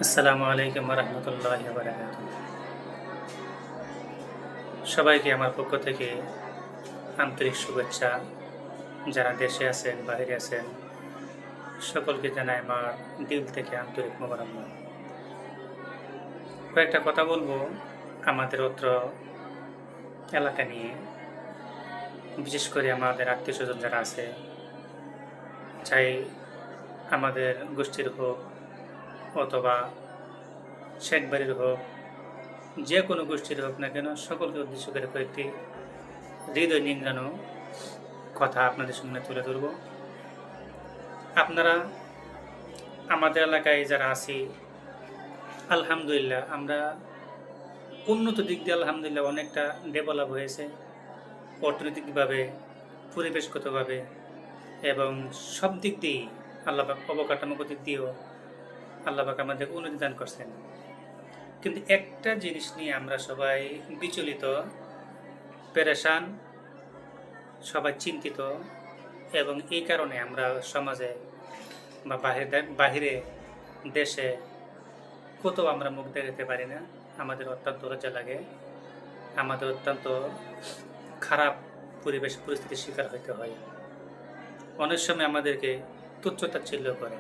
আসসালামু আলাইকুম রহমতুল্লাহি ওয়া বারাকাতুহু। সবাইকে আমার পক্ষ থেকে আন্তরিক শুভেচ্ছা। যারা দেশে আছেন, বাহিরে আছেন, সকলকে জানাই আমার দিল থেকে আন্তরিক মোবারকবাদ। কয়েকটা কথা বলবো আমাদের অত্র এলাকা নিয়ে, বিশেষ করে আমাদের আত্মীয়স্বজন যারা আছে, চাই আমাদের গোষ্ঠীর হোক অথবা শেখ বাড়ির হোক, যে কোনো গোষ্ঠীর হোক না কেন, সকলকে উদ্দেশ্য করে কয়েকটি হৃদয় নিংড়ানো কথা আপনাদের সামনে তুলে ধরব। আপনারা আমাদের এলাকায় যারা আছি, আলহামদুলিল্লাহ আমরা উন্নত দিক দিয়ে আলহামদুলিল্লাহ অনেকটা ডেভেলপ হয়েছে, অর্থনৈতিকভাবে, পরিবেশগতভাবে এবং সব দিক দিয়েই আল্লাহপাক, অবকাঠামোগত দিক দিয়েও আল্লাহপাক আমাদের উন্নতি দান করছেন। কিন্তু একটা জিনিস নিয়ে আমরা সবাই বিচলিত, পেরেশান, সবাই চিন্তিত, এবং এই কারণে আমরা সমাজে বা বাহিরে দেশে কোথাও আমরা মুখ দেখাতে পারি না। আমাদের অত্যন্ত লজ্জা লাগে, আমাদের অত্যন্ত খারাপ পরিবেশ পরিস্থিতির শিকার হইতে হয়। অনেক সময় আমাদেরকে তুচ্ছ-তাচ্ছিল্য করে।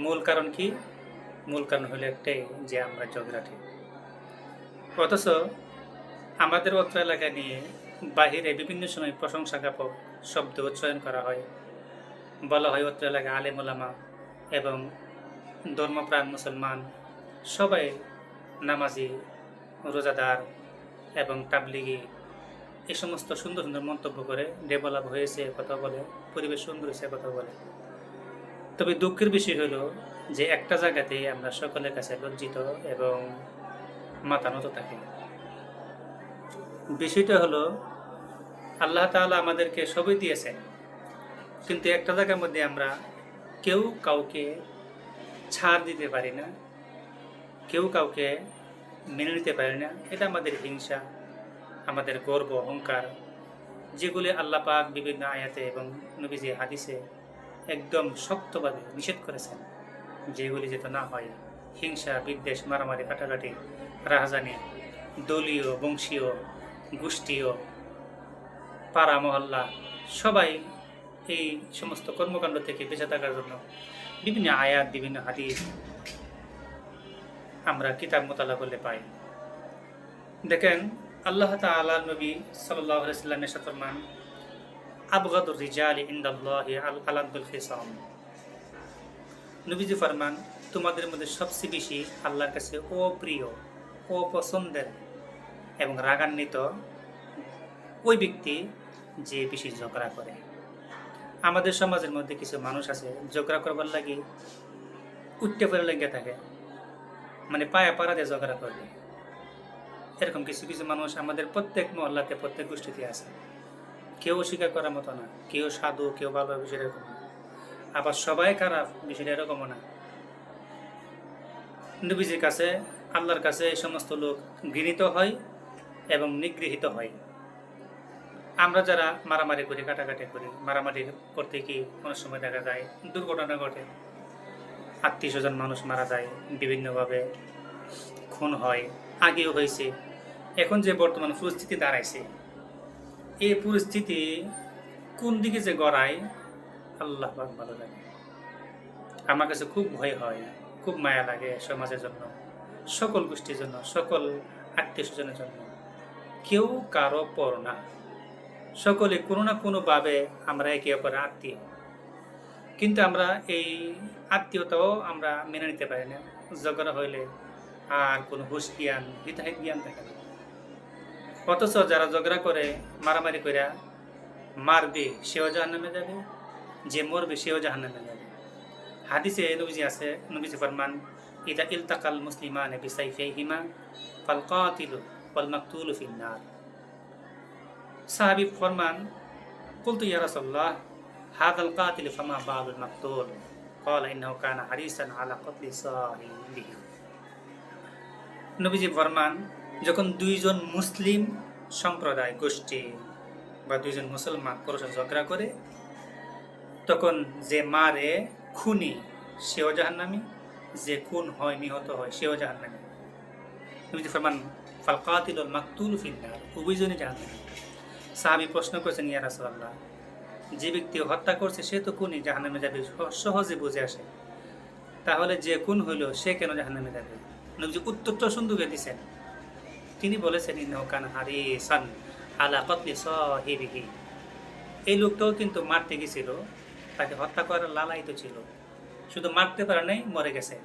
মূল কারণ কি? মূল কারণ হলো একটাই, যে আমরা জগরাটি। অথচ আমাদের অত্র এলাকা নিয়ে বাহিরে বিভিন্ন সময় প্রশংসাজ্ঞাপক শব্দ উচ্চারণ করা হয়, বলা হয় অত্র এলাকায় আলেম ওলামা এবং ধর্মপ্রাণ মুসলমান সবাই নামাজি, রোজাদার এবং তাবলিগি এই সমস্ত সুন্দর সুন্দর মন্তব্য করে ডেভেলপ হয়েছে কথা বলে, পরিবেশ সুন্দর হয়েছে কথা বলে। তবে দুঃখের বিষয় হলো যে একটা জায়গাতেই আমরা সকলের কাছে লজ্জিত এবং মাথা নত থাকি। বিষয়টা হলো আল্লাহ তাআলা আমাদেরকে সবই দিয়েছেন, কিন্তু একটা জায়গার মধ্যে আমরা কেউ কাউকে ছাড় দিতে পারি না, কেউ কাউকে মেনে নিতে পারি না। এটা আমাদের হিংসা, আমাদের গর্ব, অহংকার, যেগুলি আল্লাহ পাক বিভিন্ন আয়াতে এবং নবীজি হাদিসে একদম শক্তভাবে নিষেধ করেছেন, যেগুলি যেন না হয়। হিংসা, বিদ্বেষ, মারামারি, কাটাকাটি, রাহাজানি, দলীয়, বংশীয়, গোষ্ঠীয়, পাড়া মহল্লা, সবাই এই সমস্ত কর্মকাণ্ড থেকে বেঁচে থাকার জন্য বিভিন্ন আয়াত, বিভিন্ন হাদিস আমরা কিতাব মোতালা করলে পাই। দেখেন, আল্লাহ তাআলা নবী সাল্লাল্লাহু আলাইহি ওয়াসাল্লাম এরশাদ ফরমান, আবগাদুর রিজালি ইনদাল্লাহি আল-আলাদুল খিসাম। নবীজি ফরমান, তোমাদের মধ্যে সবচেয়ে বেশি আল্লাহর কাছে অপ্রিয়, অপছন্দের এবং রাগান্বিত ওই ব্যক্তি যে বেশি ঝগড়া করে। আমাদের সমাজের মধ্যে কিছু মানুষ আছে ঝগড়া করবার লাগি উঠতে পড়ে লেগে থাকে, মানে পায়া পাড়া দিয়ে ঝগড়া করবে। এরকম কিছু কিছু মানুষ আমাদের প্রত্যেক মহল্লাতে, প্রত্যেক গোষ্ঠীতে আছে। কেউ অস্বীকার করার মতো না, কেউ সাধু, কেউ ভালো, বিষয়টা এরকম না। আবার সবাই খারাপ, বিষয়টা এরকমও না। নবীজির কাছে, আল্লাহর কাছে এই সমস্ত লোক ঘৃণিত হয় এবং নিগৃহীত হয়। আমরা যারা মারামারি করি, কাটাকাটি করি, মারামারি করতে কি অনেক সময় দেখা যায় দুর্ঘটনা ঘটে, আত্মীয় স্বজন মানুষ মারা যায়, বিভিন্নভাবে খুন হয়, আগেও হয়েছে। এখন যে বর্তমান পরিস্থিতি দাঁড়াইছে, এই পরিস্থিতি কোন দিকে যে গড়ায় আল্লাহ পাক ভালো লাগে। আমার কাছে খুব ভয় হয়, খুব মায়া লাগে সমাজের জন্য, সকল গোষ্ঠীর জন্য, সকল আত্মীয় স্বজনের জন্য। কেউ কারো পর না, সকলে কোনো না কোনোভাবে আমরা একে অপরের আত্মীয়, কিন্তু আমরা এই আত্মীয়তাও আমরা মেনে নিতে পারি না। ঝগড়া হইলে আর কোনো হুশ জ্ঞান, হিতাহিত জ্ঞান থাকে না। অথচ যারা ঝগড়া করে, মারামারি করে মারবে সেও জাহান্নামে যাবে, যে মরবে সেও জাহান্নামে যাবে। হাদিসে নবীজি আছে, নবীজি ফরমান, ইদা ইলতাকাল মুসলিমানে বিসাইফিহিমা ফাল কাতিলু ওয়াল মাকতুলু ফিন্নার। সাহাবী ফরমান, কুলতু ইয়া রাসূলুল্লাহ হাযাল কাতিল ফামা বালুল মাকতুল? ক্বালা ইন্নাহু কানা হারিসান আলা কতলি সাহিবিহি। নবীজি ফরমান, যখন দুইজন মুসলিম সম্প্রদায়, গোষ্ঠী বা দুইজন মুসলমান পুরুষ ঝগড়া করে, তখন যে মারে খুনি সেও জাহান্নামী, যে খুন হয় নিহত হয় সেও জাহান্নামী। নবীজি ফরমান ফাল কাতিল ওয়াল মাকতুল ফিন্নার, উভয়জনই জাহান্নামী। সাহাবী প্রশ্ন করেছেন, ইয়া রাসূলুল্লাহ, যে ব্যক্তি হত্যা করছে সে তো খুনি, জাহান্নামে যাবে, সহজে বুঝে আসে, তাহলে যে খুন হইল সে কেন জাহান্নামে যাবে? নবীজি উত্তরটা সুন্দর দিয়েছেন। তিনি বলেছেন, ইন্নাহু কানা হারিসান আলা কতলি সাহিবিহি, এই লোকটাও কিন্তু মারতে গেছিল, তাকে হত্যা করার লালায়িত ছিল, শুধু মারতে পারে নাই, মরে গেছে।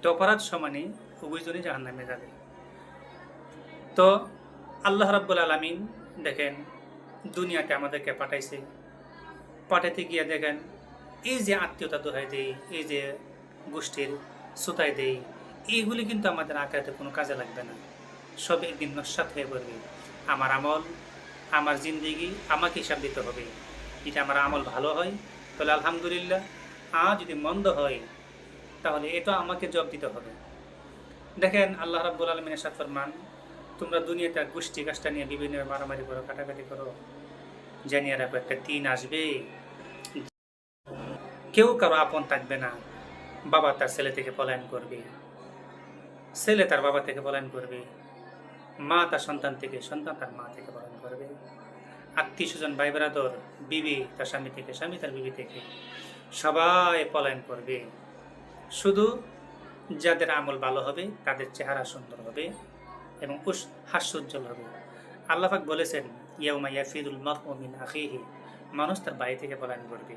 তো অপরাধ সমানে উভয়জনই জাহান্নামে যাবে। তো আল্লাহ রাব্বুল আলামিন দেখেন দুনিয়াতে আমাদেরকে পাঠাইছে, পাঠাইতে গিয়ে দেখেন এই যে আত্মীয়তা দোহাই দেই, এই যে গোষ্ঠীর সুতাই দেই, এইগুলি কিন্তু আমাদের আখেরাতে কোনো কাজে লাগবে না, সব একদিন নস্যাৎ হয়ে পড়বে। আমার আমল, আমার জিন্দেগি আমাকে হিসাব দিতে হবে। যদি আমার আমল ভালো হয় তাহলে আলহামদুলিল্লাহ, আর যদি মন্দ হয় তাহলে এটা আমাকে জবাব দিতে হবে। দেখেন আল্লাহ রাব্বুল আলামিনের সাথে ফরমান, তোমরা দুনিয়াতে গোষ্ঠী কাজটা নিয়ে বিভিন্ন মারামারি করো, কাটাকাটি করো, জানিয়ে রাখো একটা দিন আসবে কেউ কারো আপন থাকবে না। বাবা তার ছেলে থেকে পলায়ন করবে, ছেলে তার বাবা থেকে পলায়ন করবে, মা তার সন্তান থেকে, সন্তান তার মা থেকে পলায়ন করবে, আত্মীয় স্বজন ভাই ব্রাদর, বিবি তার স্বামী থেকে, স্বামী তার বিবি থেকে, সবাই পলায়ন করবে। শুধু যাদের আমল ভালো হবে তাদের চেহারা সুন্দর হবে এবং হাস্যোজ্জ্বল হবে। আল্লাহ পাক বলেছেন, ইয়াউমা ইয়াফিরুল মারউ মিন আখিহি, মানুষ তার ভাই থেকে পলায়ন করবে,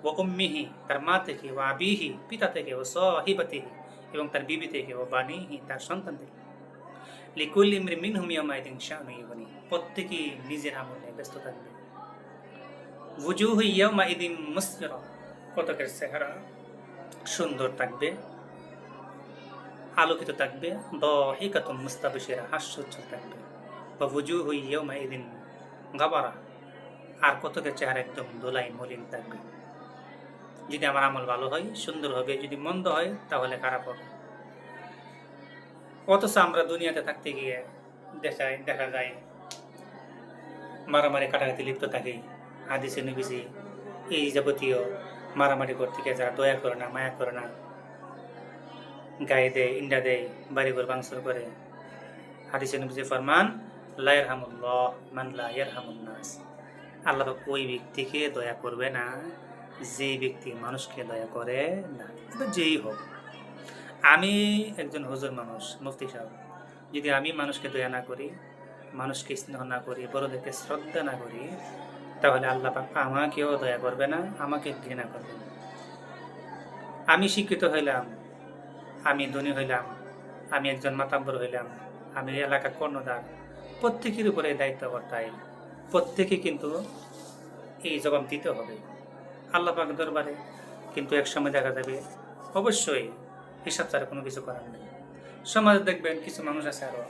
ও উম্মিহি তার মা থেকে, ও আবিহি পিতা থেকে, ও সাহিবাতিহি এবং তার বিবি থেকে, ও বানিহি তার সন্তান থেকে, লিকুল্লি ইমরিন মিনহুম ইয়াউমাইদিন শাআনু ইউগনি, প্রত্যেকেই নিজের আমল নিয়ে ব্যস্ত থাকবে। ওয়ুজুহু ইয়াউমাইদিন মুসফিরা, কতকের চেহারা সুন্দর থাকবে, আলোকিত থাকবে, দাহিকাতুন মুস্তাবশিরা হাস্যোজ্জ্বল থাকবে, বা ওয়ুজুহু ইয়াউমাইদিন গাবারা, আর কতকের চেহারা একদম ধুলাই মলিন থাকবে। যদি আমার আমল ভালো হয় সুন্দর হবে, যদি মন্দ হয় তাহলে খারাপ হবে। অথচ আমরা দুনিয়াতে থাকতে গিয়ে দেখা যায় মারামারি কাটাকাটি লিপ্ত থাকি। হাদিসে নবীজি এই যাবতীয় মারামারি করতে গিয়ে যারা দয়া করে না, মায়া করে না, গায়ে দেয়, ইন্ডা দেয়, বাড়িঘর ভাঙচুর করে, হাদিসে নবীজি ফরমান, লা ইয়ারহামুল্লাহ মান লা ইয়ারহামুন নাস, আল্লাহ ওই ব্যক্তিকে দয়া করবে না যে ব্যক্তি মানুষকে দয়া করে না। এটা যেই হোক, আমি একজন হুজুর মানুষ, মুফতি সাহেব, যদি আমি মানুষকে দয়া না করি, মানুষকে স্নেহ না করি, বড়দেরকে শ্রদ্ধা না করি, তাহলে আল্লাহ পাক আমাকেও দয়া করবে না, আমাকে ঘৃণা করবে না। আমি শিক্ষিত হইলাম, আমি ধনী হইলাম, আমি একজন মাতাব্বর হইলাম, আমি এলাকার কর্ণধার, প্রত্যেকের উপরে দায়িত্ব বর্তায়, প্রত্যেকে কিন্তু এই জবাব দিতে হবে আল্লাহ পাক দরবারে। কিন্তু এক সময় দেখা যাবে অবশ্যই হিসাব ছাড়া কোনো কিছু করার নেই। সমাজে দেখবেন কিছু মানুষ আছে আরো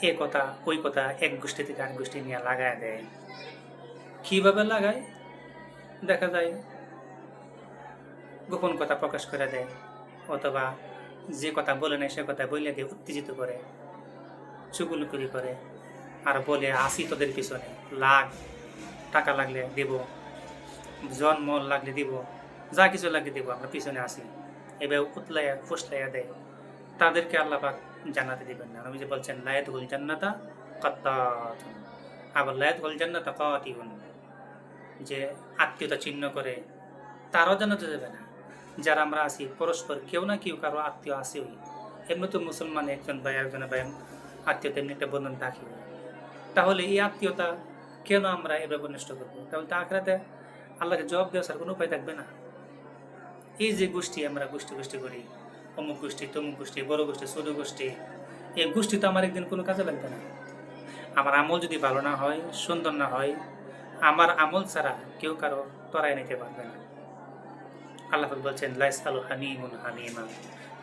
এ কথা ওই কথা এক গোষ্ঠী থেকে আরেক গোষ্ঠী নিয়ে লাগায় দেয়। কিভাবে লাগায়? দেখা যায় গোপন কথা প্রকাশ করে দেয়, অথবা যে কথা বলে নেয় সে কথা বলে দিয়ে উত্তেজিত করে, চুগুলুকুরি করে, আর বলে আসি তোদের পিছনে, লাখ টাকা লাগলে দেব, জন্ম লাগলে দিব, যা কিছু লাগলে দেব, আমরা পিছনে আসি, এবার উতলাইয়া ফুসলাইয়া দেয়। তাদেরকে আল্লাহ পাক জান্নাতে দিবেন না। নবীজি বলছেন, লা ইয়াদখুলুল জান্নাতা কাত্তাতুন, আবার লা ইয়াদখুলুল জান্নাতা কাতিউন, যে আত্মীয়তা চিহ্ন করে তারাও জান্নাতে যাবে না। যারা আমরা আছি পরস্পর কেউ না কেউ কারো আত্মীয় আসেই, এমনি তো মুসলমান একজন ভাই একজনের ভাই আত্মীয়তা এমনি একটা বন্ধন থাকি, তাহলে এই আত্মীয়তা কেন আমরা এভাবে নষ্ট করবো? তাহলে তো আখিরাতে আল্লাহকে জবাব দেওয়ার কোনো উপায় থাকবে না। এই যে গোষ্ঠী আমরা গোষ্ঠী গোষ্ঠী করি, অমুক গোষ্ঠী তমুক গোষ্ঠী, বড় গোষ্ঠী ছোট গোষ্ঠী, এই গোষ্ঠী তো আমার একদিন কোনো কাজে লাগবে না। আমার আমল যদি ভালো না হয়, সুন্দর না হয়, আমার আমল ছাড়া কেউ কারো তরাই নিতে পারবে না। আল্লাহ বলছেন, লা ইয়াসআলু হামিমুন হামিমা,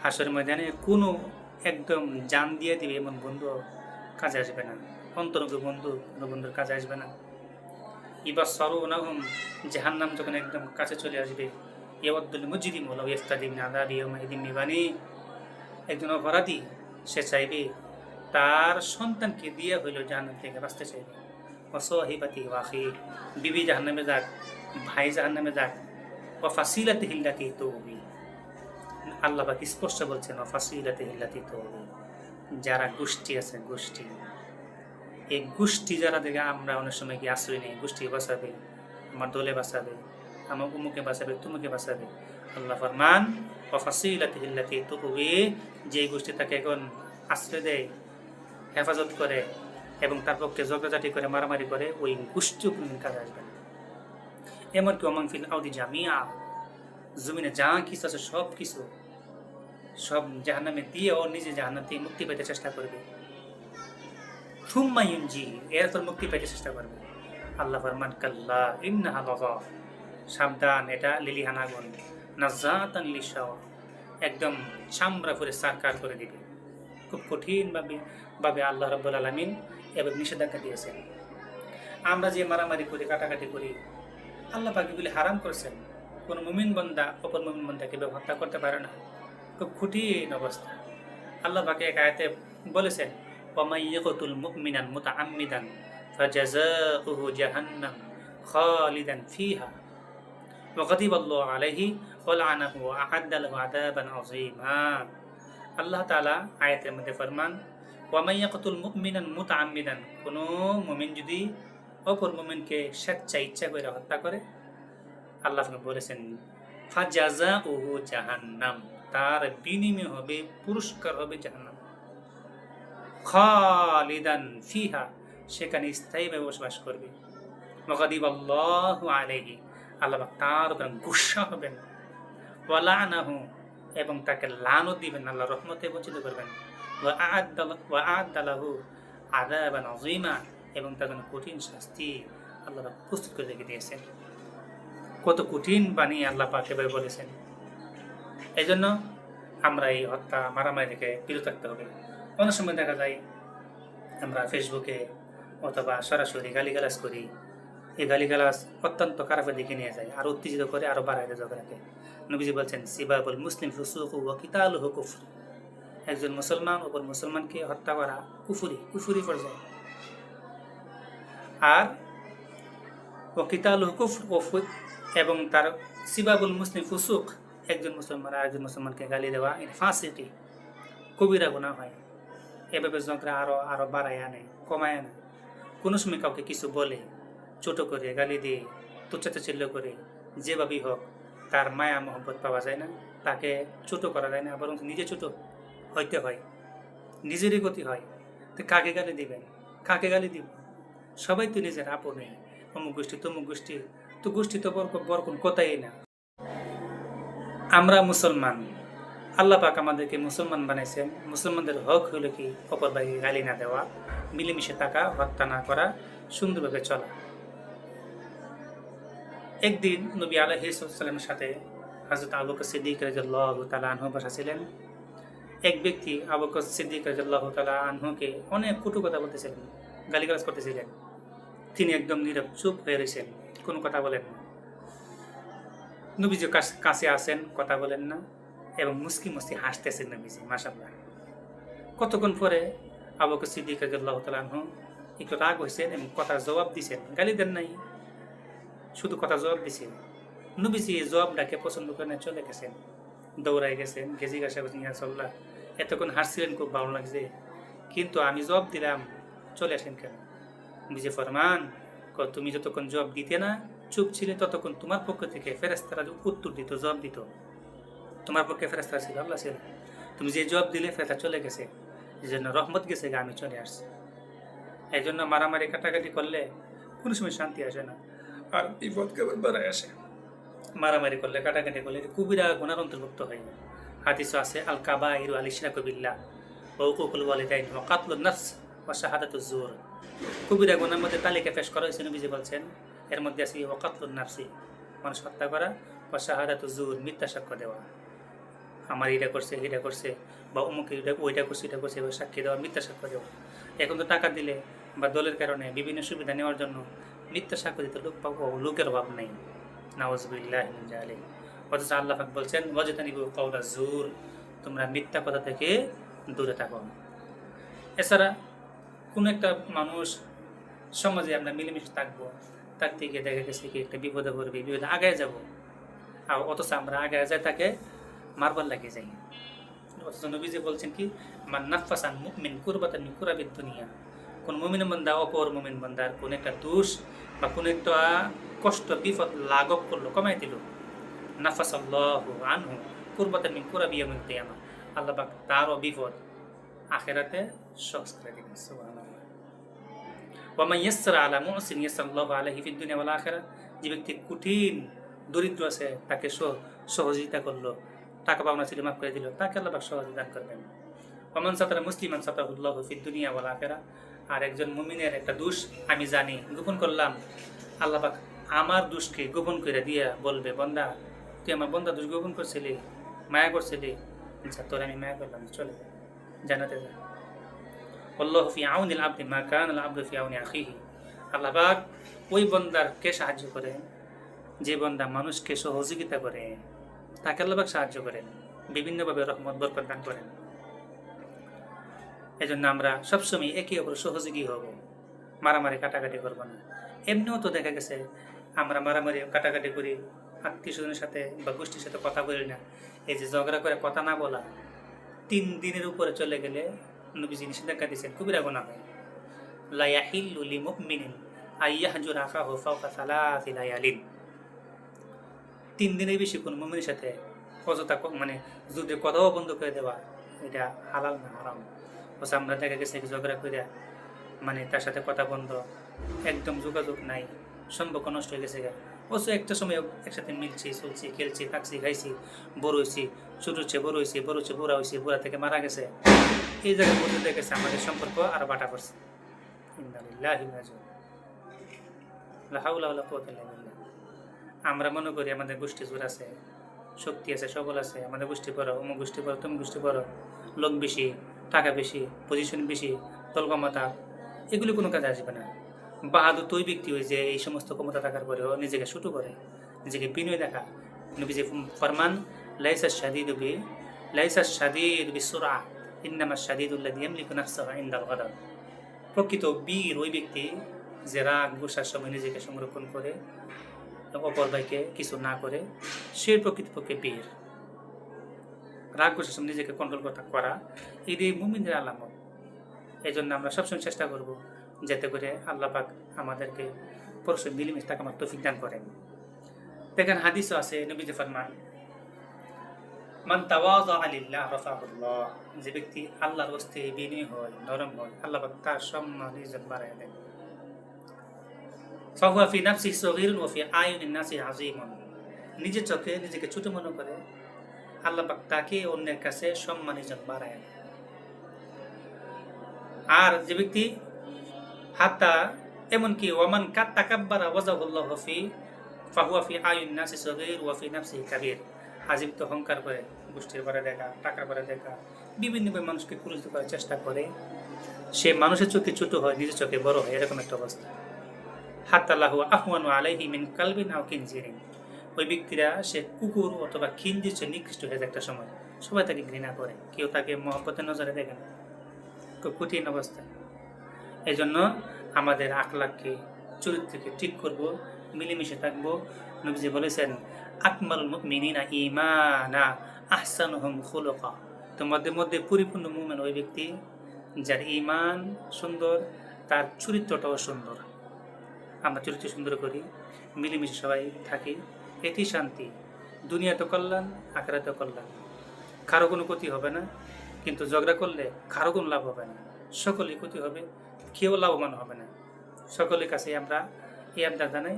হাসরের ময়দানে কোনো একদম জান দিয়ে দিবে এমন বন্ধু কাজে আসবে না, অন্তরঙ্গ বন্ধু কোনো বন্ধুর কাজে আসবে না। ইবাসসারুনাহুম, জাহান্নাম যখন একদম কাছে চলে আসবে, ইয়াওয়াদ্দুল মুজরিমু লাউ ইফতাদি মিন আযাবি ইয়াওমাইযিন বিবানি, একজন অপরাধী সে চাইবে তার সন্তানকে দিয়ে হইল জাহান্নাম থেকে বাঁচতে চাইবে। ওয়া সাহিবাতি ওয়া আখি, বিবি জাহান্নামে যাক, ভাই জাহান্নামে যাক, ওয়া ফাসিলাতিহি আল্লাতী তুবি, আল্লাহ পাক স্পষ্ট বলছেন ফাসিলাতে হিল্লাতি তো, যারা গোষ্ঠী আছে গোষ্ঠী, এই গোষ্ঠী যারা দেখে আমরা অনেক সময় কি আশ্রয় নেই, গোষ্ঠী বাঁচাবে, আমার দলে বাঁচাবে, আমার উমুকে বাঁচাবে, তুমুকে বাঁচাবে। আল্লাহ ফরমান ফাসিলাতে হিল্লাতি তো, যে গোষ্ঠী তাকে এখন আশ্রয় দেয়, হেফাজত করে এবং তার পক্ষে ঝগড়াঝাটি করে, মারামারি করে, ওই গোষ্ঠী কোনদিন কাজে আসবে না। এমনকি অমাংফিল আউদি জামিয়া, জমিনে যা কিছু আছে সব কিছু সব জাহান্নামে দিয়ে ও নিজে জাহান্নাম থেকে মুক্তি পেতে চেষ্টা করবে। সুম্মায়ুনজি, এরপর মুক্তি পেতে চেষ্টা করবে। আল্লাহ ফরমান কাল্লা ইন্নাহা লাযা, সাবধান, এটা লিলিহান আগুন, নাযাতান লিশাওয়া, একদম চামড়া করে সারকার করে দিবে। খুব কঠিন ভাবে আল্লাহ রাব্বুল আলামিন এবং নিষেধাজ্ঞা দিয়েছেন। আমরা যে মারামারি করি, কাটাকাটি করি, আল্লাহ পাক এগুলি হারাম করেছেন। কোনো মুমিন বান্দা অপর মুমিন বান্দাকে হত্যা করতে পারে না। খুব কঠিন অবস্থা। আল্লাহ পাক এক আয়াতে বলেছেন ওয়ামাই ইয়াকতুল মুমিনান মুতাআম্মিদান ফাজাযাউহু জাহান্নাম খালিদান ফিহা ওয়া গাদিবাল্লাহু আলাইহি ওয়া লা'নাহু ওয়া আ'আদ্দা লাহু আযাবান আযীমা। আল্লাহ তাআলা আয়াতের মধ্যে ফরমান ওয়ামাই ইয়াকতুল মুমিনান মুতাআম্মিদান, কোনো মুমিন যদি অপর মুমিনকে স্বেচ্ছা ইচ্ছা করে হত্যা করে, আল্লাহ বলেছেন ফাজাযাউহু জাহান্নাম, তার বিনিময় হবে, পুরস্কার হবে জাহান্নাম, খালিদান ফিহা, সেখানে স্থায়ীভাবে বসবাস করবে। ওয়া গাদিবাল্লাহু আলাইহি, আল্লাহ তার উপর গুসা হবেন, ওয়া লা'নাহু, এবং তাকে লানত দিবেন, আল্লাহ রহমতে বঞ্চিত করবেন, ওয়া আ'আদ্দা লাহু আযাবান আযীমা, এবং তার জন্য কঠিন শাস্তি আল্লাহ প্রস্তুত করে রেখে দিয়েছেন। কত কঠিন বাণী আল্লাহ পাক এভাবে বলেছেন। এই জন্য আমরা এই হত্যা মারামারি থেকে বিরত থাকতে হবে। অনেক সময় দেখা যায় আমরা ফেসবুকে অথবা সরাসরি গালিগালাজ করি, এই গালিগালাজ অত্যন্ত খারাপের দিকে নিয়ে যায়, আর উত্তেজিত করে, আরো বাড়ায় দেয় ঝগড়াকে। নবীজি বলছেন সিবাবুল মুসলিম ফুসুকু ওয়া কিতালুহু কুফর, একজন মুসলমান অপর মুসলমানকে হত্যা করা কুফরি পর্যায়ে। আর ওকিতালুহু কুফর, এবং তার সিবাবুল মুসলিম ফুসুক, একজন মুসলমান আর একজন মুসলমানকে গালি দেওয়া, এটা ফাসিকি, কবিরা গুনাহ হয়। এভাবে ঝগড়া আরো বাড়ায় আনে, কমায় আনে। কোনো সময় কাউকে কিছু বলে, ছোট করে, গালি দিয়ে, তুচ্ছাতাচ্ছিল্য করে, যেভাবেই হোক তার মায়া মহব্বত পাওয়া যায় না, তাকে ছোট করা যায় না, বরং নিজে ছোট হইতে হয়, নিজেরই গতি হয়। তো কাকে গালি দিবেন, কাকে গালি দিব? সবাই তো নিজের আপনে, অমুক গোষ্ঠী তমুক গোষ্ঠী, তো গোষ্ঠী তো বর কোন কথাই না। আমরা মুসলমান, আল্লাহ পাক আমাদেরকে মুসলমান বানাইছেন। মুসলমানদের হক হলো কি অপর ভাইকে গালি না দেওয়া, মিলেমিশে থাকা, হত্যা না করা, সুন্দরভাবে চলা। একদিন নবী আলাইহিস সালামের সাথে হযরত আবু বকর সিদ্দিক রাদিয়াল্লাহু তাআলা আনহু বসা ছিলেন। এক ব্যক্তি আবু বকর সিদ্দিক রাদিয়াল্লাহু তাআলা আনহুকে অনেক কটু কথা বলতেছিলেন, গালিগালাজ করতেছিলেন। তিনি একদম নীরব, চুপ হয়ে রয়েছেন, কোনো কথা বলেন না। নবীজি কাছে আসেন, কথা বলেন না, এবং মুস্কি মুস্কি হাসতেছেন নবীজি, মাশাআল্লাহ। কতক্ষণ পরে আবু বকর সিদ্দিক রাদিয়াল্লাহু তাআলা আনহু একটু রাগ হয়েছেন এবং কথার জবাব দিয়েছেন, গালি দেন নাই, শুধু কথা জবাব দিয়েছেন। নবীজি এই জবাবটাকে পছন্দ করে চলে গেছেন, দৌড়াই গেছেন, জিজ্ঞাসা করছেন ইয়া রাসূলুল্লাহ, এতক্ষণ হাসছিলেন, খুব ভালো লাগছে, কিন্তু আমি জবাব দিলাম, চলে আসেন কেন? নবীজি ফরমান তুমি যতক্ষণ জবাব দিতে না, চুপ ছিলে, ততক্ষণ তোমার পক্ষ থেকে ফেরেশতারা উত্তর দিত, জবাব দিত। তোমার পক্ষে ফেরেশতারা ছিল, আল্লাহ ছিল। তুমি যে জবাব দিলে ফেরেশতা চলে গেছে, এই জন্য রহমত গেছে, আমি চলে আসছি। এই জন্য মারামারি কাটাকাটি করলে কোনো সময় শান্তি আসে না, আর বিপদ কেবল বাড়ায় আসে। মারামারি করলে, কাটাকাটি করলে কুবিরা গুনার অন্তর্ভুক্ত হয়। হাদিস আছে আল কাবাইরু আল ইশরাকু বিল্লাহ ওয়া উকুকুল ওয়ালিদাইন ওয়া কাতলুন নাফস ওয়া শাহাদাতুজ জুর। কুবিরা গুনার মধ্যে তালিকা পেশ করা হয়েছে, নবীজি বলছেন এর মধ্যে আছে ওয়া কাতলুন নাফসি, মানুষ হত্যা করা, ওয়া শাহাদাতুজ জুর, মিথ্যা সাক্ষ্য দেওয়া, আমার এটা করছে, বা অমুক ওইটা করছে, এটা করছে, সাক্ষী দেওয়া, মিথ্যা সাক্ষ্য দেওয়া। এখন তো টাকা দিলে বা দলের কারণে বিভিন্ন সুবিধা নেওয়ার জন্য মিথ্যা সাক্ষ্য দিতে লোকের অভাব নেই, নাউযুবিল্লাহি মিন যালিক। অথচ আল্লাহ পাক বলছেন ওয়াজতানিবু কাওলা জুর, তোমরা মিথ্যা কথা থেকে দূরে থাকো। এছাড়া কোনো একটা মানুষ সমাজে আমরা মিলেমিশে থাকবো, থাকতে গিয়ে দেখা গেছে কি একটা বিপদে পড়বে, বিপদে আগায় যাব, আর অথচ আমরা আগায় যায় তাকে মারবার লাগে যায়। অথচ নবীজি বলছেন কি, মান নাফাসান মুমিন কুরবাতান মিন কুরাবিদ দুনিয়া, কোন মুমিন বান্দা অপর মুমিন বান্দার কোন একটা দোষ বা কোন একটা কষ্ট বিপদ লাঘব করলো, কমাই দিল, নাফাসাল্লাহু আনহু কুরবাতান মিন কুরাবি ইয়াউমিল কিয়ামা, আল্লাহ পাক তার বিপদ আখিরাতে সহজ করে দিবেন। সুবহানাল্লাহ। ওয়া মান ইয়াসসারা আলা মুহসিন ইয়াসসারাল্লাহু আলাইহি ফিদ দুনিয়া ওয়াল আখিরাহ, যে ব্যক্তি কঠিন দরিদ্র আছে তাকে সহযোগিতা করলো, টাকা পাওনা ছিল মাফ করে দিল, তাকে আল্লাহ পাক সহজ দান করবেন। ওয়া মান সাতারা মুসলিমান সাতারাহুল্লাহু ফিদ দুনিয়া ওয়াল আখিরাহ, আর একজন মুমিনের একটা দোষ আমি জানি, গোপন করলাম, আল্লাহ পাক আমার দোষকে গোপন করে দিয়া বলবে, বান্দা তুই আমার বান্দা দোষ গোপন করছিলি, মায়া করছিলি, আচ্ছা তোর আমি মায়া করলাম, চলে জান্নাতে যা। আল্লাহু ফি আউনিল আবদি মা কানাল আবদু ফি আউনি আখিহি, আল্লাহ পাক ওই বান্দারকে সাহায্য করে যে বান্দা মানুষকে সহযোগিতা করে, তাকে আল্লাহ পাক সাহায্য করেন, বিভিন্নভাবে রহমত বরকত দান করেন। এজন্য আমরা সবসময় একে অপর সহযোগী হব, মারামারি কাটাকাটি করবো না। এমনিও তো দেখা গেছে আমরা মারামারি কাটাকাটি করি, আত্মীয় স্বজনের সাথে বা গোষ্ঠীর সাথে কথা বলি না। এই যে ঝগড়া করে কথা না বলা 3 দিনের উপরে চলে গেলে নবীজি নিষেধাজ্ঞা দিয়েছেন, কবিরা গুনাহ হয়। লা ইয়াহিল্লু লিমুমিনিন আইয়াহজুরা আখাহু ফাওকা সালাসি লায়ালিন, 3 দিনের বেশি কোন মুমিনের সাথে অযথা মানে যদি কথাও বন্ধ করে দেওয়া, এটা হালাল না হারাম। অথচ আমরা দেখা গেছে ঝগড়া করে মানে তার সাথে কথা বন্ধ, একদম যোগাযোগ নাই, সম্পর্ক নষ্ট হয়ে গেছে। অথচ একটা সময় একসাথে মিলছি, চলছি, খেলছি, থাকছি, খাইছি, বড় হয়েছি, ছোট হচ্ছে বড় হয়েছি, বড় হচ্ছে বুড়া হয়েছি, বুড়া থেকে মারা গেছে। এই জায়গার মধ্যে দেখা গেছে আমাদের সম্পর্ক আরো বাটা পড়ছে। আমরা মনে করি আমাদের গোষ্ঠী জোর আছে, শক্তি আছে, সবল আছে, আমাদের গোষ্ঠী বড়, অমুক গোষ্ঠী বড়, তুমি গোষ্ঠী বড়, লোক বেশি, টাকা বেশি, পজিশন বেশি, দলগমতা, এগুলি কোনো কাজে আসবে না। বাহাদুর তো ওই ব্যক্তি হয় যে এই সমস্ত ক্ষমতা থাকার পরেও নিজেকে শুটু করে, নিজেকে বিনয় দেখা। নবীজি ফরমান, লাইসা শাদীদু বিসুরআ ইন্নামা শাদীদুল্লাযী ইয়ামলিকু নাফসাহু ইনদাল গাদাব, প্রকৃত বীর ওই ব্যক্তি যে রাগ গোসার সময় নিজেকে সংরক্ষণ করে, অপর ভাইকে কিছু না করে, সে প্রকৃতপক্ষে বীর। রাগ গোসার সময় নিজেকে কন্ট্রোল করা এটাই মুমিনের আলামত। এই জন্য আমরা সবসময় চেষ্টা করব যাতে করে আল্লাহ পাক আমাদেরকে পরস্পর মিলেমিশে থাকার তৌফিক দান করেন। দেখেন হাদিসও আছে, নবীজি ফরমান, মান তাওয়াযা লিল্লাহ রাফাহুল্লাহ, যে ব্যক্তি আল্লাহর হস্তে বিনয়ী হয়, নরম হয়, আল্লাহ পাক তার সম্মান ইজ্জত বাড়ায় দেন। ফাহুয়া ফি নাফসিহি সগীরুন ওয়া ফি আয়ুনিন নাসি আযীমুন, নিজের চোখে নিজেকে ছোট মনে করে, আল্লাহ পাক তাকে অন্যের কাছে সম্মান ইজ্জত বাড়ায় দেন। আর যে ব্যক্তি হাত্তা এমনকি ওয়ামান তাকাব্বারা ওয়াজাহুল্লাহু ফি ফাহুয়া ফি আয়ুনিন নাসি সগীর ওয়া ফি নাফসিহি কাবীর, আজীবিত অহংকার করে, গোষ্ঠীর পরে দেখা, টাকার পরে দেখা, বিভিন্নভাবে মানুষকে কুরুচিত করার চেষ্টা করে, সে মানুষের চোখে ছোট হয়, নিজের চোখে বড় হয়, এরকম একটা অবস্থা। হাত্তা লাহু আহওয়ানু আলাইহি মিন কালবিন আও খিনজিরিন, ওই ব্যক্তিরা সে কুকুর অথবা খিনজির চেয়ে নিকৃষ্ট হয়ে যায় একটা সময়। সবাই তাকে ঘৃণা করে, কেউ তাকে মহব্বতের নজরে দেখে না, খুব কঠিন অবস্থা। এই জন্য আমাদের আখলাককে, চরিত্রকে ঠিক করব, মিলেমিশে থাকবো। নবীজি বলেছেন, আকমালুল মুমিনিনা ঈমানা আহসানুহুম খুলুকা, তোমাদের মধ্যে পরিপূর্ণ মুমিন ওই ব্যক্তি যার ঈমান সুন্দর, তার চরিত্রটাও সুন্দর। আমরা চরিত্র সুন্দর করি, মিলেমিশে সবাই থাকি, এটি শান্তি, দুনিয়াতে কল্যাণ, আখিরাতে কল্যাণ। কারো কোনো ক্ষতি হবে না, কিন্তু ঝগড়া করলে কারো কোনো লাভ হবে না, সকলেই ক্ষতি হবে, কেউ লাভবান হবে না। সকলের কাছে আমরা এই আবদার জানাই,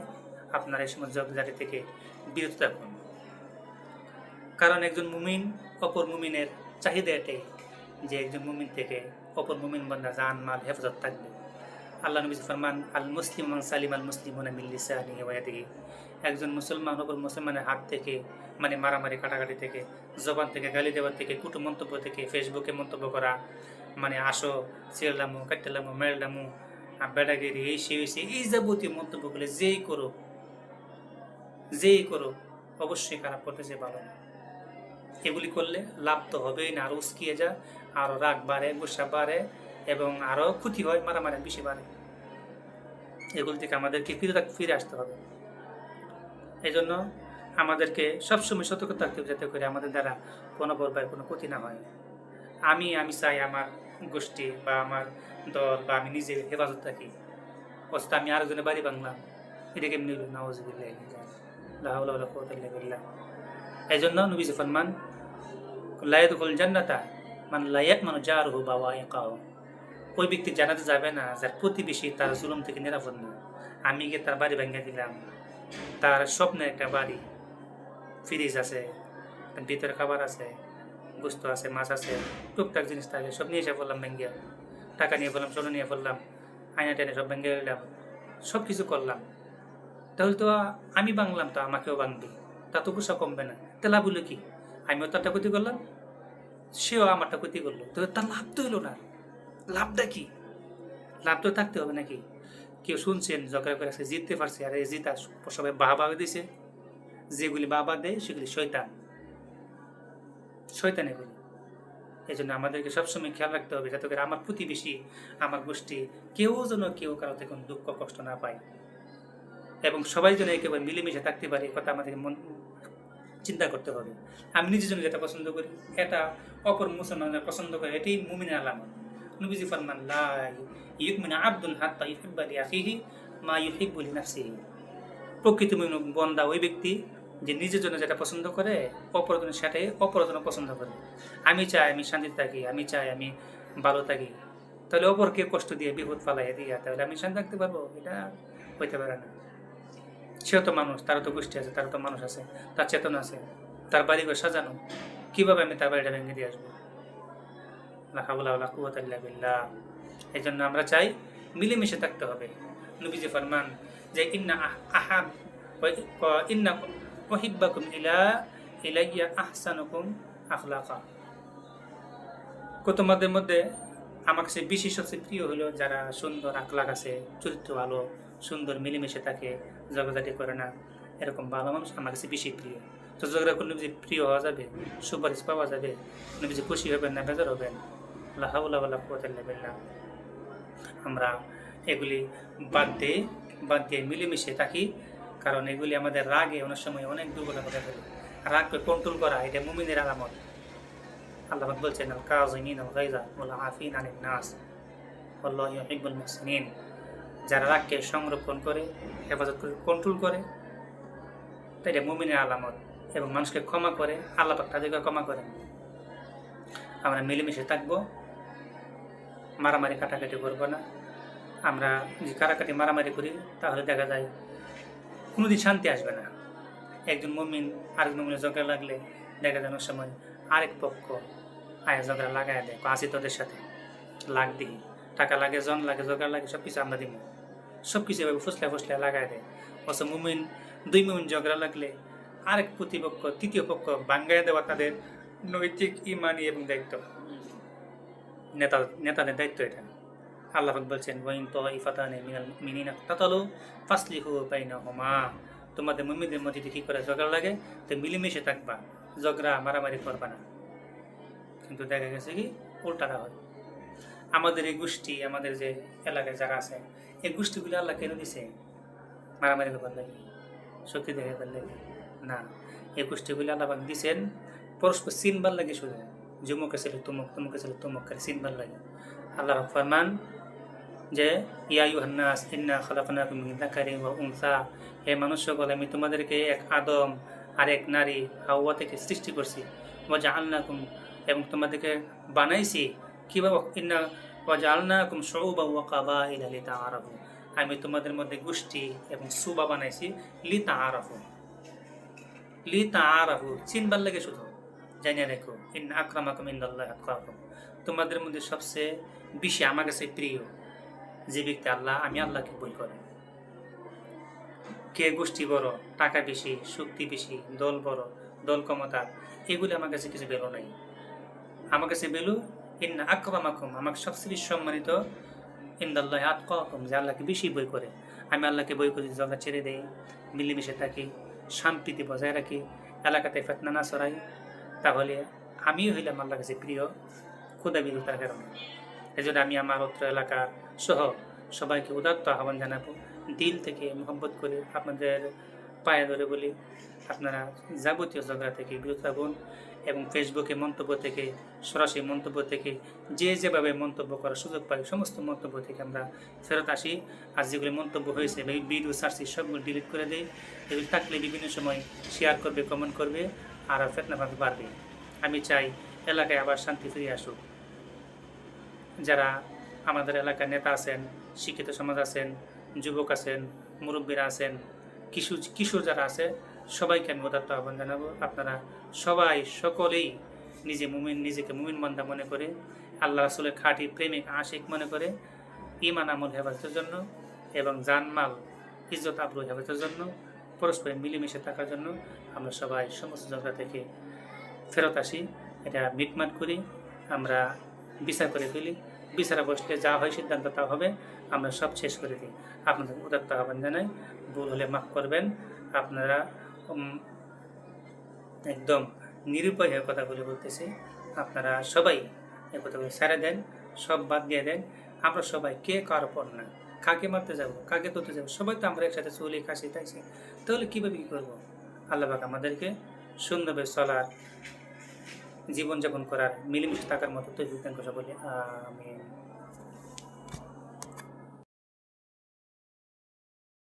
আপনারা এই সময় ঝগড়াঝাটি থেকে বিরত থাকুন। কারণ একজন মুমিন অপর মুমিনের চাহিদা এটাই যে একজন মুমিন থেকে অপর মুমিন বান্দা জান মাল হেফাজত থাকবে। আল্লাহ নবী ফরমান, আল মুসলিম মান সালিম আল মুসলিমুনা মিন লিসানিহি ওয়া ইয়াদিহি, একজন মুসলমান অপর মুসলমানের হাত থেকে, মানে মারামারি কাটাকাটি থেকে, জবান থেকে, গালি দেওয়ার থেকে, কুটু মন্তব্য থেকে, ফেসবুকে মন্তব্য করা, মানে আসো চিল্লামু, কাটলামু, মেরলামু, বেড়াগিরি, এই সে হয়েছে, এই যাবতীয় মন্তব্যগুলো যেই করো অবশ্যই খারাপ করতেছে, ভালো না। এগুলি করলে লাভ তো হবেই না, আরো উস্কিয়ে যা, আরো রাগ বাড়ে, গুসা বাড়ে এবং আরো ক্ষতি হয়, মারামারি বেশি বাড়ে। এগুলি থেকে আমাদেরকে ফিরে আসতে হবে। এই জন্য আমাদেরকে সবসময় সতর্ক থাকতে হবে যাতে করে আমাদের দ্বারা কোনো প্রকার কোনো ক্ষতি না হয়। আমি চাই আমার গোষ্ঠী বা আমার দল বা আমি নিজে হেফাজত থাকি, অথচ আমি আরেকজনের বাড়ি ভাঙলাম, এটা কেমনি হইল? নাউজুবিল্লাহি লা হাওলা ওয়ালা কুওয়াতা ইল্লা বিল্লাহ। এজন্য নবীজি ফরমান, লা ইয়াদখুলুল জান্নাতা মান লা ইয়া'মানু জারুহু বাওয়াইকাহু। ওই ব্যক্তি জান্নাতে যাবে না যার প্রতিবেশী তার জুলুম থেকে নিরাপদ না। আমি গিয়ে তার বাড়ি ভেঙে দিলাম, তার স্বপ্নে একটা বাড়ি, ফ্রিজ আছে, ভিতরে খাবার আছে, গোস্ত আছে, মাছ আছে, টুকটাক জিনিস থাকে, সব নিয়ে এসে পড়লাম ভেঙ্গিয়া, টাকা নিয়ে পড়লাম, স্বর্ণ নিয়ে পড়লাম, আয়না টেনে সব ভেঙে দিলাম, সব কিছু করলাম। তাহলে তো আমি বাংলাম, তো আমাকেও বাংবে, তা তো গুসা কমবে না। তা লাভ হলো কি? আমিও তারটা ক্ষতি করলাম, সেও আমারটা ক্ষতি করলো, তো তার লাভ তো হলো না। লাভটা কি? লাভ তো থাকতে হবে নাকি? কেউ শুনছেন ঝগড়া করে আছে, জিততে পারছে, আর এই জিতা সবাই বাহবা দিছে। যেগুলি বাবা দেয় সেগুলি শয়তান, শয়তান এগুলি। এই জন্য আমাদেরকে সবসময় খেয়াল রাখতে হবে যাতে করে আমার প্রতিবেশী, আমার গোষ্ঠী, কেউ যেন কেউ কারো থেকে কোনো দুঃখ কষ্ট না পায়, এবং সবাই যেন একেবারে মিলেমিশে থাকতে পারে, কথা আমাদের মন চিন্তা করতে হবে। আমি নিজের জন্য যেটা পছন্দ করি, এটা অপর মুসলমানরা পছন্দ করে, এটাই মুমিনের আলামত। নবীজি ফরমান, লা ইউমিনু আবদুন হাত্তা ইউহিব্বা লিআখিহি মা ইউহিব্বু লিনাফসিহি। প্রকৃত মুমিন বান্দা ওই ব্যক্তি যে নিজের জন্য যেটা পছন্দ করে, অপরের জন্য সেটাই অপরের জন্য পছন্দ করে। আমি চাই আমি শান্তিতে থাকি, আমি চাই আমি ভালো থাকি, তাহলে অপরকে কষ্ট দিয়ে বিপদ ফালাইয়া দিয়া তাহলে আমি শান্তি থাকতে পারবো? এটা হইতে পারে না। সেও তো মানুষ, তারও তো গোষ্ঠী আছে, তারও তো মানুষ আছে, তার চেতনা আছে, তার বাড়িঘর সাজানো, কিভাবে আমি তার বাড়িটা ভেঙে দিয়ে আসবো? লা হাওলা ওয়ালা কুওয়াতা ইল্লা বিল্লাহ। এই জন্য আমরা চাই মিলেমিশে থাকতে হবে। নবীজি ফরমান যে ইন্না উহিব্বাকুম ইলাইয়া আহসানুকুম আখলাকা। তোমাদের মধ্যে আমার কাছে বেশি সবচেয়ে প্রিয় হলো যারা সুন্দর আখলাক আছে, চরিত্র ভালো, সুন্দর মিলেমিশে থাকে, ঝগড়াঝাটি করে না, এরকম ভালো মানুষ আমার কাছে বেশি প্রিয়। তো ঝগড়া করলে নবীজি প্রিয় হওয়া যাবে, সুপারিশ পাওয়া যাবে, নবীজি খুশি হবেন না বেজার হবেন? লা হাওলা ওয়ালা কুওয়াতা ইল্লা বিল্লাহ। আমরা এগুলি বাদ দিয়ে মিলেমিশে থাকি, কারণ এগুলি আমাদের রাগে অনেক সময় অনেক দুর্ঘটনা ঘটে ফেলে। রাগকে কন্ট্রোল করা এটা মুমিনের আলামত। আল্লাহ পাক বলছেন, আল কাযিমিনা আল গায়যা ওয়াল আফিনা আনিন নাস ওয়াল্লাহু ইউহিব্বুল মুহসিনিন। যারা রাগকে সংরক্ষণ করে, হেফাজত করে, কন্ট্রোল করে, এটা মুমিনের আলামত, এবং মানুষকে ক্ষমা করে, আল্লাহ পাক তাদেরকে ক্ষমা করেন। আমরা মিলেমিশে থাকবো, মারামারি কাটাকাটি করবো না। আমরা যে কাটাকাটি মারামারি করি তাহলে দেখা যায় কোনোদিন শান্তি আসবে না। একজন মুমিন আরেক মুমিনের ঝগড়া লাগলে দেখা যায় অনেক সময় আরেক পক্ষ আয়া ঝগড়া লাগাই দেয়, আসি তোদের সাথে লাগ দিই, টাকা লাগে, জন লাগে, ঝগড়া লাগে, সব কিছু আমরা দিব, সব কিছু এভাবে ফুসলা লাগাই দেয়। অথচ দুই মুমিন ঝগড়া লাগলে আরেক প্রতিপক্ষ, তৃতীয় পক্ষ ভাঙ্গাই দেওয়া তাদের নৈতিক, ইমানি এবং দায়িত্ব, নেতাদের দায়িত্ব এটা। আল্লাহ পাক বলছেন, ওয়াইন তাইফাতানি মিনাল মুমিনিনা ইকতাতালু ফাসলিহু বাইনাহুমা। তোমাদের মুমিনদের মধ্যে কি করে ঝগড়া লাগে তো মিলেমিশে থাকবা, ঝগড়া মারামারি করবা না। কিন্তু দেখা গেছে কি উল্টাটা হয়। আমাদের এই গোষ্ঠী, আমাদের যে এলাকায় যারা আছে, এই গোষ্ঠীগুলি আল্লাহ কেন দিছে? মারামারি করবার লাগে, শক্তি দেখাবার লাগে না। এই গোষ্ঠীগুলি আল্লাহ পাক দিছেন পরস্পর চিনবার লাগে, শুধু যুমুকে ছিল তুমুক, তুমুকে ছিল তুমুক করে চিনবার লাগে। আল্লাহ ফরমান যে, ইয়া আইয়ুহান নাস ইন্না খালাকনাকুম মিন যাকারিন ওয়া উনসা। হে মানুষ সকল, আমি তোমাদেরকে এক আদম আর এক নারী হাওয়া থেকে সৃষ্টি করছি। ওয়া জাআলনাকুম, এবং তোমাদেরকে বানাইছি কিভাবে? ইন্না ওয়া জাআলনাকুম শুউবান ওয়া কাবাইলা লিতাআরাফু। আমি তোমাদের মধ্যে গোষ্ঠী এবং সুবা বানাইছি লিতাআরাফু, চিনবার লাগে শুধু। জানিয়ে রেখো, ইন্না আকরামাকুম ইনদাল্লাহি আতকাকুম। তোমাদের মধ্যে সবচেয়ে বেশি আমার কাছে প্রিয় যে ব্যক্তি আমি আল্লাহকে ভয় করে। কে গোষ্ঠী বড়, টাকা বেশি, শক্তি বেশি, দল বড়, দল ক্ষমতা, এগুলি আমার কাছে কিছু বেলো নাই। আমার কাছে বেলু ইন্না আকরামাকুম, আমাকে সবচেয়ে বেশি সম্মানিত ইনদাল্লাহি আতকাকুম, যে আল্লাহকে বেশি ভয় করে। আমি আল্লাহকে ভয় করি, ঝগড়া ছেড়ে দেই, মিলেমিশে থাকি, সম্প্রীতি বজায় রাখি, এলাকাতে ফিতনা না ছড়াই, তাহলে আমিও হইলাম আল্লাহর কাছে প্রিয় ক্ষুধাবিরতার কারণে। এই জন্য আমি আমার অত্র এলাকা সহ সবাইকে উদাত্ত আহ্বান জানাবো, দিল থেকে মহব্বত করে আপনাদের পায়ে ধরে বলি, আপনারা যাবতীয় ঝগড়া থেকে বিরত থাকুন এবং ফেসবুকে মন্তব্য থেকে, সরাসরি মন্তব্য থেকে যে যেভাবে মন্তব্য করার সুযোগ পাই সমস্ত মন্তব্য থেকে আমরা ফেরত আসি। আর যেগুলি মন্তব্য হয়েছে ভিডিও ছাড়ছি সবগুলো ডিলিট করে দিই। এগুলি থাকলে বিভিন্ন সময় শেয়ার করবে, কমেন্ট করবে, আর ফেতনাভাবে বাড়বে। আমি চাই এলাকায় আবার শান্তি ফিরে আসুক। যারা আমাদের এলাকার নেতা আছেন, শিক্ষিত সমাজ আছেন, যুবক আছেন, মুরব্বীরা আছেন, কিশোর যারা আছে, সবাইকে আমি উদাত্ত আহ্বান জানাবো। আপনারা সবাই সকলেই নিজেকে মুমিন বান্দা মনে করে, আল্লাহ রাসূলের খাঁটি প্রেমিক আশিক মনে করে, ঈমান আমল হেফাজতের জন্য এবং জানমাল ইজ্জত আবরু হেফাজতের জন্য, পরস্পর মিলেমিশে থাকার জন্য আমরা সবাই সমস্ত ঝগড়া থেকে ফেরত আসি। এটা মিটমাট করি, আমরা বিচার করে ফেলি। বিচারে বসলে যা হয় সিদ্ধান্ত তা হবে, আমরা সব শেষ করে দিই। আপনাদের উদাত্ত আহ্বান জানাই, ভুল হলে মাফ করবেন। আপনারা একদম নিরুপায় হয়ে কথাগুলি বলতেছি, আপনারা সবাই এই কথাগুলো ছেড়ে দেন, সব বাদ দিয়ে দেন। আমরা সবাই কে কার ওপর না, কাকে মারতে যাব, কাকে তুলতে যাব, সবাই তো আমরা একসাথে চলি খাসি তাইছি, তাহলে কীভাবে কী করবো? আল্লাহ পাক আমাদেরকে সুন্দরভাবে চলার, জীবনযাপন করার, মিলেমিশে থাকার মতো তৌফিক দান করে বলি আমিন।